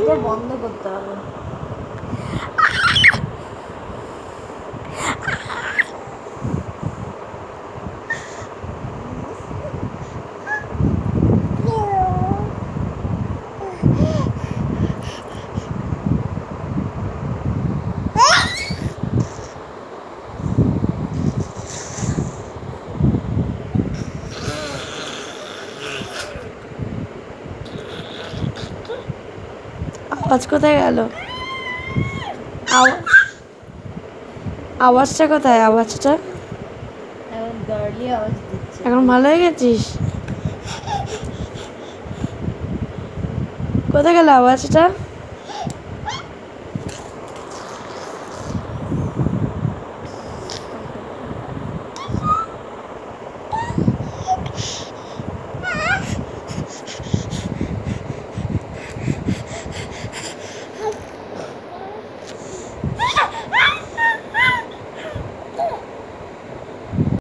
এটা বন্ধ করতে হবে। আওয়াজ কোথায় গেল? আওয়াজটা কোথায়? আওয়াজটা এখন গার্লি আওয়াজ দিচ্ছে। এখন ভালো হয়ে গেছিস? কোথায় গেল আওয়াজটা?